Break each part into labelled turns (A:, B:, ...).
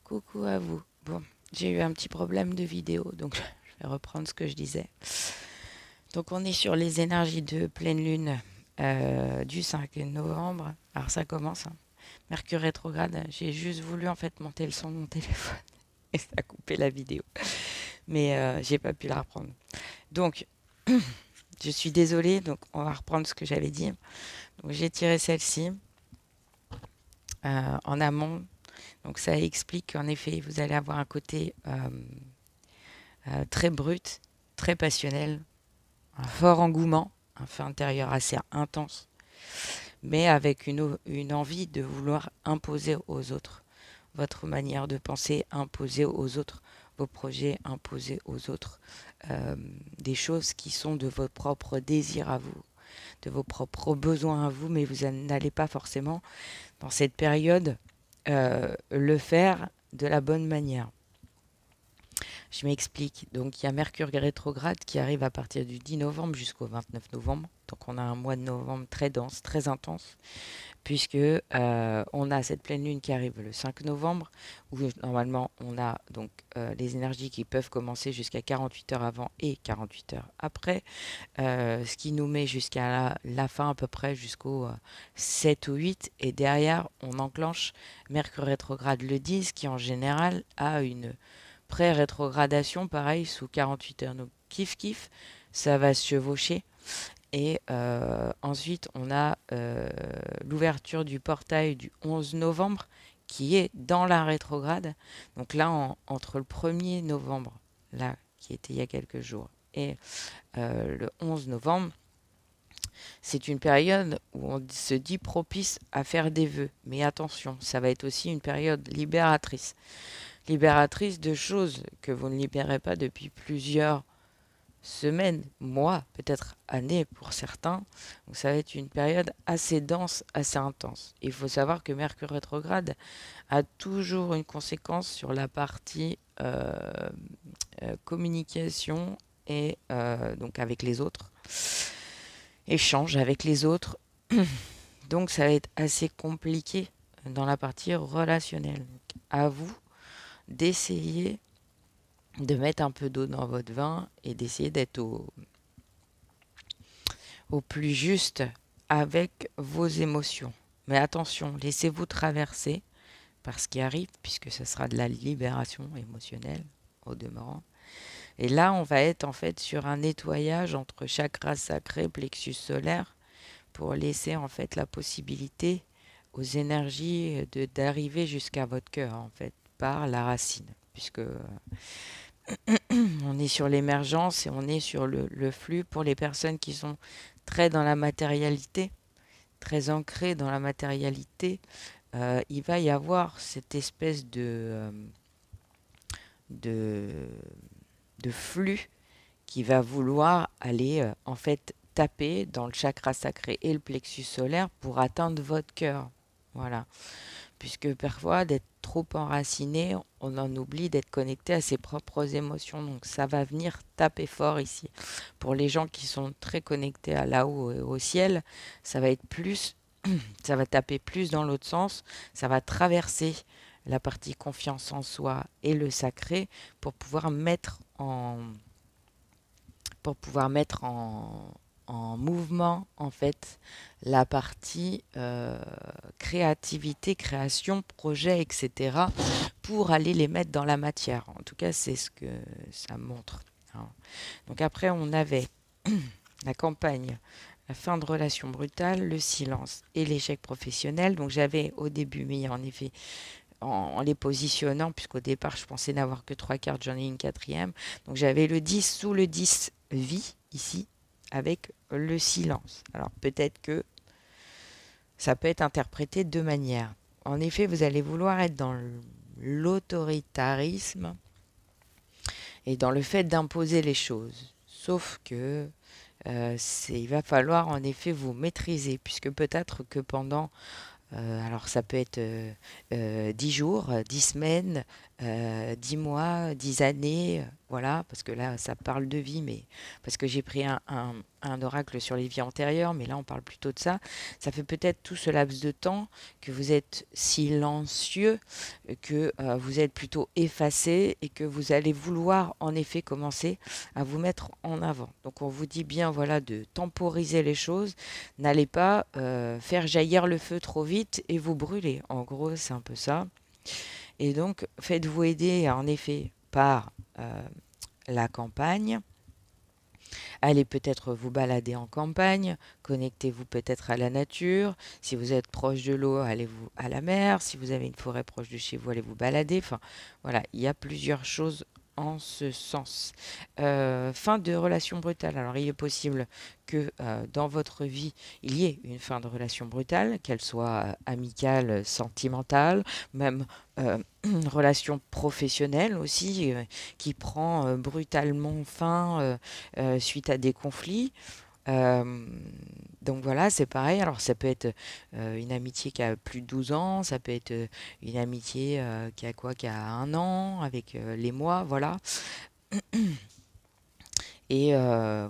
A: Coucou à vous. Bon, j'ai eu un petit problème de vidéo, donc je vais reprendre ce que je disais. Donc on est sur les énergies de pleine lune du 5 novembre. Alors ça commence, hein. Mercure rétrograde. J'ai juste voulu en fait monter le son de mon téléphone et ça a coupé la vidéo. Mais j'ai pas pu la reprendre. Donc je suis désolée, donc on va reprendre ce que j'avais dit. Donc j'ai tiré celle-ci en amont. Donc ça explique qu'en effet, vous allez avoir un côté très brut, très passionnel, un fort engouement, un feu intérieur assez intense, mais avec une envie de vouloir imposer aux autres votre manière de penser, imposer aux autres vos projets, imposer aux autres des choses qui sont de vos propres désirs à vous, de vos propres besoins à vous, mais vous n'allez pas forcément, dans cette période, le faire de la bonne manière. Je m'explique. Donc, il y a Mercure rétrograde qui arrive à partir du 10 novembre jusqu'au 29 novembre. Donc, on a un mois de novembre très dense, très intense, puisque on a cette pleine lune qui arrive le 5 novembre, où normalement on a donc les énergies qui peuvent commencer jusqu'à 48 heures avant et 48 heures après, ce qui nous met jusqu'à la fin à peu près jusqu'au 7 ou 8, et derrière on enclenche Mercure rétrograde le 10, qui en général a une pré-rétrogradation, pareil, sous 48 heures. Donc, kiff kiff, ça va se chevaucher. Et ensuite, on a l'ouverture du portail du 11 novembre, qui est dans la rétrograde. Donc là, entre le 1er novembre, là, qui était il y a quelques jours, et le 11 novembre, c'est une période où on se dit propice à faire des vœux. Mais attention, ça va être aussi une période libératrice. Libératrice de choses que vous ne libérez pas depuis plusieurs semaines, mois, peut-être années pour certains. Donc ça va être une période assez dense, assez intense. Il faut savoir que Mercure rétrograde a toujours une conséquence sur la partie communication et donc avec les autres, échange avec les autres. Donc ça va être assez compliqué dans la partie relationnelle. Donc, à vous d'essayer de mettre un peu d'eau dans votre vin et d'essayer d'être au plus juste avec vos émotions. Mais attention, laissez-vous traverser par ce qui arrive, puisque ce sera de la libération émotionnelle au demeurant. Et là, on va être en fait sur un nettoyage entre chakra sacré, plexus solaire, pour laisser en fait la possibilité aux énergies d'arriver jusqu'à votre cœur, en fait, par la racine, puisque on est sur l'émergence et on est sur le flux pour les personnes qui sont très dans la matérialité, très ancrées dans la matérialité. Il va y avoir cette espèce de, de flux qui va vouloir aller en fait taper dans le chakra sacré et le plexus solaire pour atteindre votre cœur. Voilà. Puisque parfois, d'être trop enraciné, on en oublie d'être connecté à ses propres émotions. Donc ça va venir taper fort ici. Pour les gens qui sont très connectés à là-haut et au ciel, ça va être plus, ça va taper plus dans l'autre sens. Ça va traverser la partie confiance en soi et le sacré pour pouvoir mettre en mouvement en fait la partie créativité, création, projet, etc. pour aller les mettre dans la matière. En tout cas, c'est ce que ça montre. Alors, donc après, on avait la campagne, la fin de relation brutale, le silence et l'échec professionnel. Donc j'avais au début mis en effet en les positionnant, puisqu'au départ je pensais n'avoir que 3 cartes, j'en ai une quatrième. Donc j'avais le 10 sous le 10 vie ici, avec le silence. Alors peut-être que ça peut être interprété de deux manières. En effet, vous allez vouloir être dans l'autoritarisme et dans le fait d'imposer les choses. Sauf que il va falloir en effet vous maîtriser, puisque peut-être que pendant alors ça peut être 10 jours, 10 semaines, 10 mois, 10 années, voilà, parce que là, ça parle de vie, mais parce que j'ai pris un oracle sur les vies antérieures, mais là, on parle plutôt de ça. Ça fait peut-être tout ce laps de temps que vous êtes silencieux, que vous êtes plutôt effacé et que vous allez vouloir, en effet, commencer à vous mettre en avant. Donc, on vous dit bien, voilà, de temporiser les choses. N'allez pas faire jaillir le feu trop vite et vous brûler. En gros, c'est un peu ça. Et donc, faites-vous aider, en effet, par la campagne. Allez peut-être vous balader en campagne, connectez-vous peut-être à la nature. Si vous êtes proche de l'eau, allez-vous à la mer. Si vous avez une forêt proche de chez vous, allez vous balader. Enfin, voilà, il y a plusieurs choses en ce sens. Fin de relation brutale. Alors, il est possible que dans votre vie, il y ait une fin de relation brutale, qu'elle soit amicale, sentimentale, même une relation professionnelle aussi, qui prend brutalement fin suite à des conflits. Euh, donc voilà, c'est pareil. Alors ça peut être une amitié qui a plus de 12 ans, ça peut être une amitié qui a quoi, qui a 1 an, avec les mois, voilà. Et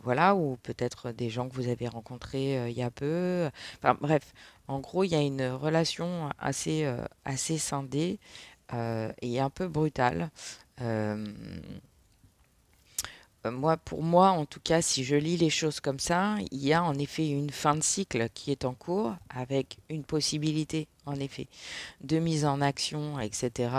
A: voilà, ou peut-être des gens que vous avez rencontrés il y a peu. Enfin bref, en gros, il y a une relation assez scindée et un peu brutale. Euh, pour moi, en tout cas, si je lis les choses comme ça, il y a en effet une fin de cycle qui est en cours avec une possibilité, en effet, de mise en action, etc.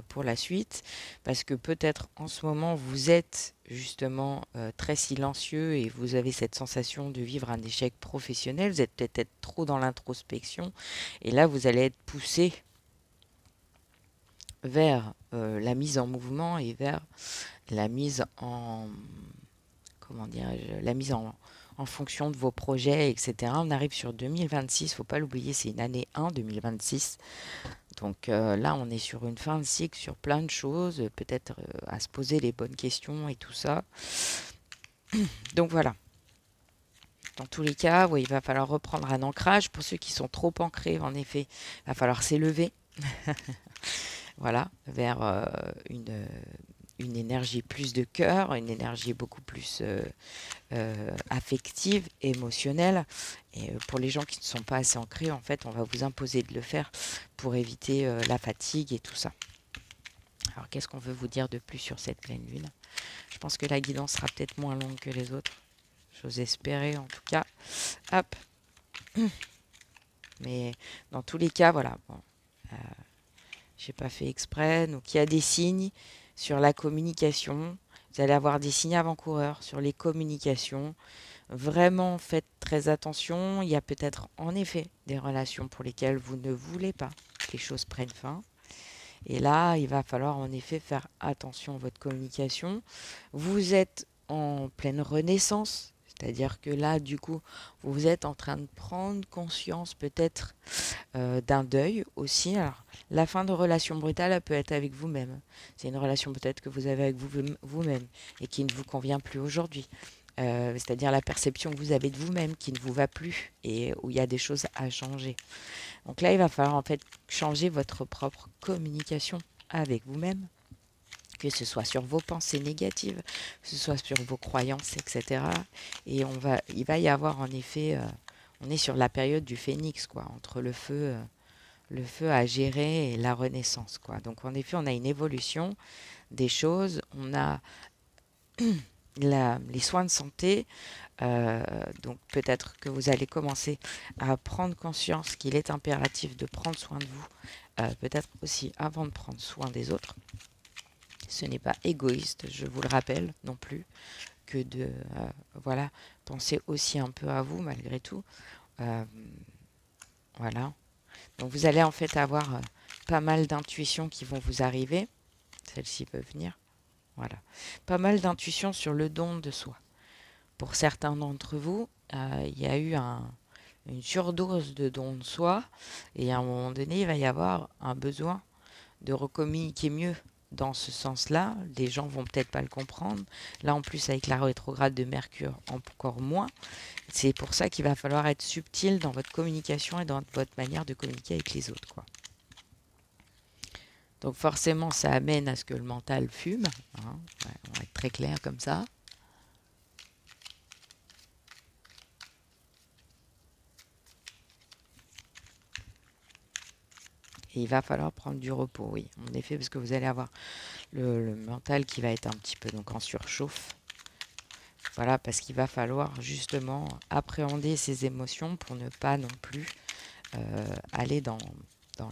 A: Pour la suite. Parce que peut-être en ce moment, vous êtes justement très silencieux et vous avez cette sensation de vivre un échec professionnel. Vous êtes peut-être trop dans l'introspection. Et là, vous allez être poussé vers la mise en mouvement et vers la mise en, comment dirais-je, la mise en fonction de vos projets, etc. On arrive sur 2026, faut pas l'oublier, c'est une année 1, 2026. Donc là, on est sur une fin de cycle, sur plein de choses, peut-être à se poser les bonnes questions et tout ça. Donc voilà. Dans tous les cas, oui, il va falloir reprendre un ancrage. Pour ceux qui sont trop ancrés, en effet, il va falloir s'élever. Voilà, vers une énergie plus de cœur, une énergie beaucoup plus affective, émotionnelle. Et pour les gens qui ne sont pas assez ancrés, en fait, on va vous imposer de le faire pour éviter la fatigue et tout ça. Alors, qu'est-ce qu'on veut vous dire de plus sur cette pleine lune? Je pense que la guidance sera peut-être moins longue que les autres. J'ose espérer, en tout cas. Hop. Mais dans tous les cas, voilà. Bon, euh, j'ai pas fait exprès. Donc, il y a des signes sur la communication. Vous allez avoir des signes avant-coureurs sur les communications. Vraiment, faites très attention. Il y a peut-être en effet des relations pour lesquelles vous ne voulez pas que les choses prennent fin. Et là, il va falloir en effet faire attention à votre communication. Vous êtes en pleine renaissance. C'est-à-dire que là, du coup, vous êtes en train de prendre conscience peut-être d'un deuil aussi. Alors, la fin de relation brutale, elle peut être avec vous-même. C'est une relation peut-être que vous avez avec vous-même et qui ne vous convient plus aujourd'hui. C'est-à-dire la perception que vous avez de vous-même qui ne vous va plus et où il y a des choses à changer. Donc là, il va falloir en fait changer votre propre communication avec vous-même, que ce soit sur vos pensées négatives, que ce soit sur vos croyances, etc. Et il va y avoir en effet, on est sur la période du phénix, quoi, entre le feu à gérer et la renaissance, quoi. Donc en effet, on a une évolution des choses, on a les soins de santé. Donc peut-être que vous allez commencer à prendre conscience qu'il est impératif de prendre soin de vous, peut-être aussi avant de prendre soin des autres. Ce n'est pas égoïste, je vous le rappelle non plus, que de voilà, penser aussi un peu à vous malgré tout. Euh, voilà. Donc vous allez en fait avoir pas mal d'intuitions qui vont vous arriver. Celles-ci peuvent venir. Voilà. Pas mal d'intuitions sur le don de soi. Pour certains d'entre vous, il y a eu une surdose de dons de soi et à un moment donné, il va y avoir un besoin de recommuniquer mieux dans ce sens-là. Les gens vont peut-être pas le comprendre. Là, en plus, avec la rétrograde de Mercure, encore moins. C'est pour ça qu'il va falloir être subtil dans votre communication et dans votre manière de communiquer avec les autres, quoi. Donc forcément, ça amène à ce que le mental fume, hein. Ouais, on va être très clair comme ça. Et il va falloir prendre du repos, oui, en effet, parce que vous allez avoir le mental qui va être un petit peu donc en surchauffe. Voilà, parce qu'il va falloir justement appréhender ces émotions pour ne pas non plus aller dans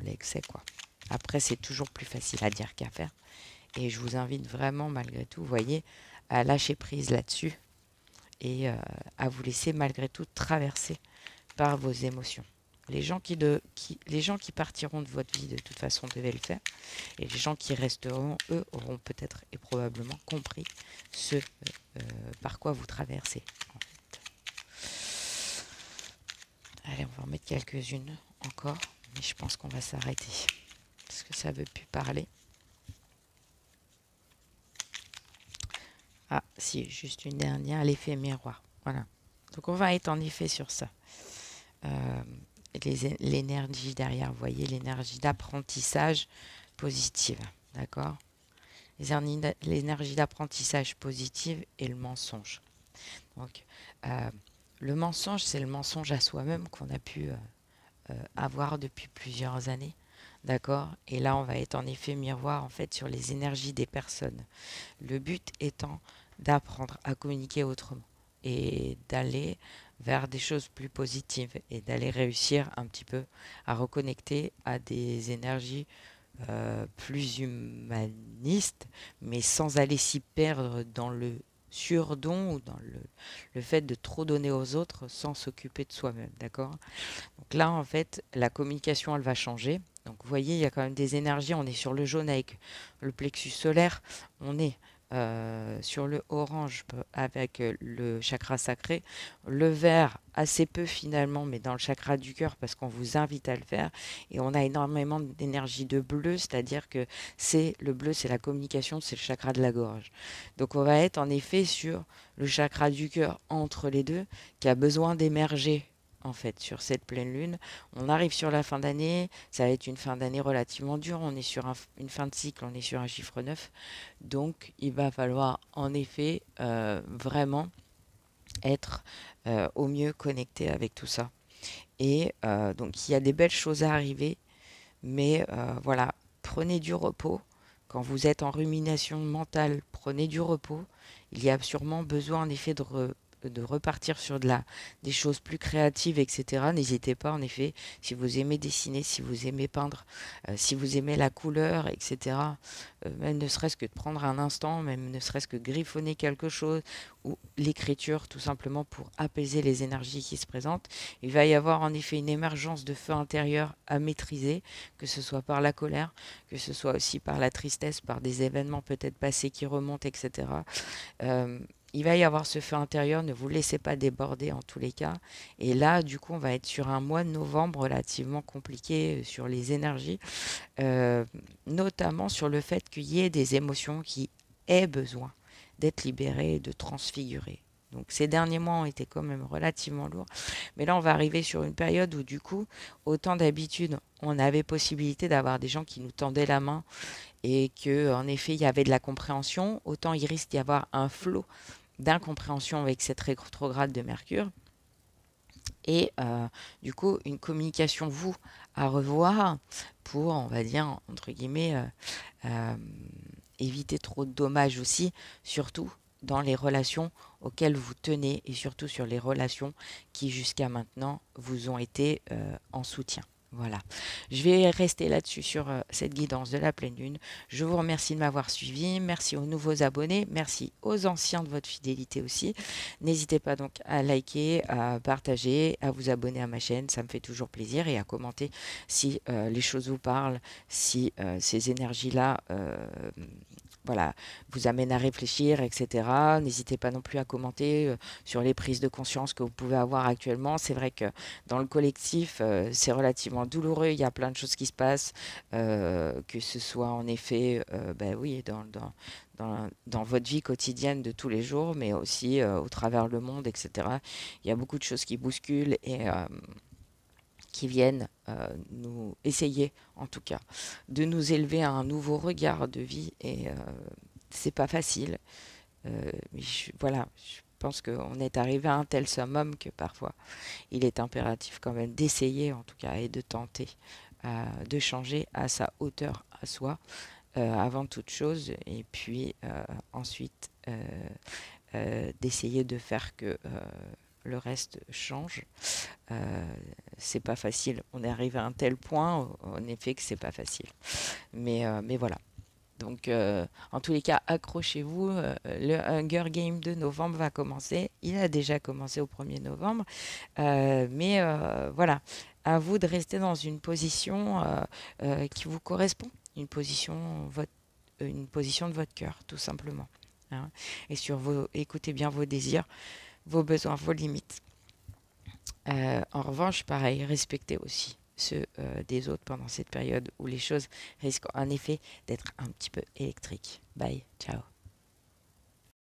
A: l'excès, quoi. Après, c'est toujours plus facile à dire qu'à faire. Et je vous invite vraiment, malgré tout, vous voyez, à lâcher prise là-dessus et à vous laisser malgré tout traverser par vos émotions. Les gens qui partiront de votre vie de toute façon devaient le faire. Et les gens qui resteront, eux, auront peut-être et probablement compris ce par quoi vous traversez. En fait. Allez, on va en mettre quelques-unes encore. Mais je pense qu'on va s'arrêter. Parce que ça ne veut plus parler. Ah, si, juste une dernière, l'effet miroir. Voilà. Donc on va être en effet sur ça. L'énergie derrière, vous voyez, l'énergie d'apprentissage positive. D'accord? L'énergie d'apprentissage positive et le mensonge. Donc, le mensonge, c'est le mensonge à soi-même qu'on a pu avoir depuis plusieurs années. D'accord? Et là, on va être en effet miroir en fait sur les énergies des personnes. Le but étant d'apprendre à communiquer autrement et d'aller vers des choses plus positives et d'aller réussir un petit peu à reconnecter à des énergies plus humanistes, mais sans aller s'y perdre dans le surdon ou dans le fait de trop donner aux autres sans s'occuper de soi-même, d'accord? Donc là, en fait, la communication, elle va changer. Donc vous voyez, il y a quand même des énergies. On est sur le jaune avec le plexus solaire. On est sur le orange avec le chakra sacré. Le vert, assez peu finalement, mais dans le chakra du cœur parce qu'on vous invite à le faire. Et on a énormément d'énergie de bleu, c'est-à-dire que c'est le bleu, c'est la communication, c'est le chakra de la gorge. Donc on va être en effet sur le chakra du cœur entre les deux qui a besoin d'émerger en fait, sur cette pleine lune. On arrive sur la fin d'année, ça va être une fin d'année relativement dure, on est sur une fin de cycle, on est sur un chiffre 9. Donc, il va falloir en effet vraiment être au mieux connecté avec tout ça. Et donc, il y a des belles choses à arriver, mais voilà, prenez du repos. Quand vous êtes en rumination mentale, prenez du repos. Il y a sûrement besoin en effet de repartir sur des choses plus créatives, etc. N'hésitez pas, en effet, si vous aimez dessiner, si vous aimez peindre, si vous aimez la couleur, etc. Même ne serait-ce que de prendre un instant, même ne serait-ce que griffonner quelque chose, ou l'écriture, tout simplement pour apaiser les énergies qui se présentent. Il va y avoir en effet une émergence de feu intérieur à maîtriser, que ce soit par la colère, que ce soit aussi par la tristesse, par des événements peut-être passés qui remontent, etc. Euh, il va y avoir ce feu intérieur, ne vous laissez pas déborder en tous les cas. Et là, du coup, on va être sur un mois de novembre relativement compliqué sur les énergies, euh, notamment sur le fait qu'il y ait des émotions qui aient besoin d'être libérées, de transfigurer. Donc ces derniers mois ont été quand même relativement lourds. Mais là, on va arriver sur une période où, du coup, autant d'habitude, on avait possibilité d'avoir des gens qui nous tendaient la main et que, en effet, il y avait de la compréhension, autant il risque d'y avoir un flot d'incompréhension avec cette rétrograde de Mercure. Et du coup, une communication, vous, à revoir pour, on va dire, entre guillemets, euh, éviter trop de dommages aussi, surtout dans les relations auxquelles vous tenez et surtout sur les relations qui jusqu'à maintenant vous ont été en soutien. Voilà. Je vais rester là-dessus sur cette guidance de la pleine lune. Je vous remercie de m'avoir suivi. Merci aux nouveaux abonnés. Merci aux anciens de votre fidélité aussi. N'hésitez pas donc à liker, à partager, à vous abonner à ma chaîne. Ça me fait toujours plaisir et à commenter si les choses vous parlent, si ces énergies-là voilà, vous amène à réfléchir, etc. N'hésitez pas non plus à commenter sur les prises de conscience que vous pouvez avoir actuellement. C'est vrai que dans le collectif, c'est relativement douloureux. Il y a plein de choses qui se passent, que ce soit en effet, ben oui, dans votre vie quotidienne de tous les jours, mais aussi au travers le monde, etc. Il y a beaucoup de choses qui bousculent qui viennent nous essayer, en tout cas, de nous élever à un nouveau regard de vie. Et c'est pas facile. Mais voilà, je pense qu'on est arrivé à un tel summum que parfois il est impératif quand même d'essayer, en tout cas, et de tenter de changer à sa hauteur, à soi, avant toute chose, et puis ensuite d'essayer de faire que le reste change. Euh, c'est pas facile. On est arrivé à un tel point, en effet, que c'est pas facile. Mais voilà. Donc, en tous les cas, accrochez-vous. Le Hunger Game de novembre va commencer. Il a déjà commencé au 1er novembre. Mais voilà, à vous de rester dans une position qui vous correspond. Une position de votre cœur, tout simplement. Hein. Et écoutez bien vos désirs, vos besoins, vos limites. En revanche, pareil, respectez aussi ceux des autres pendant cette période où les choses risquent en effet d'être un petit peu électriques. Bye, ciao.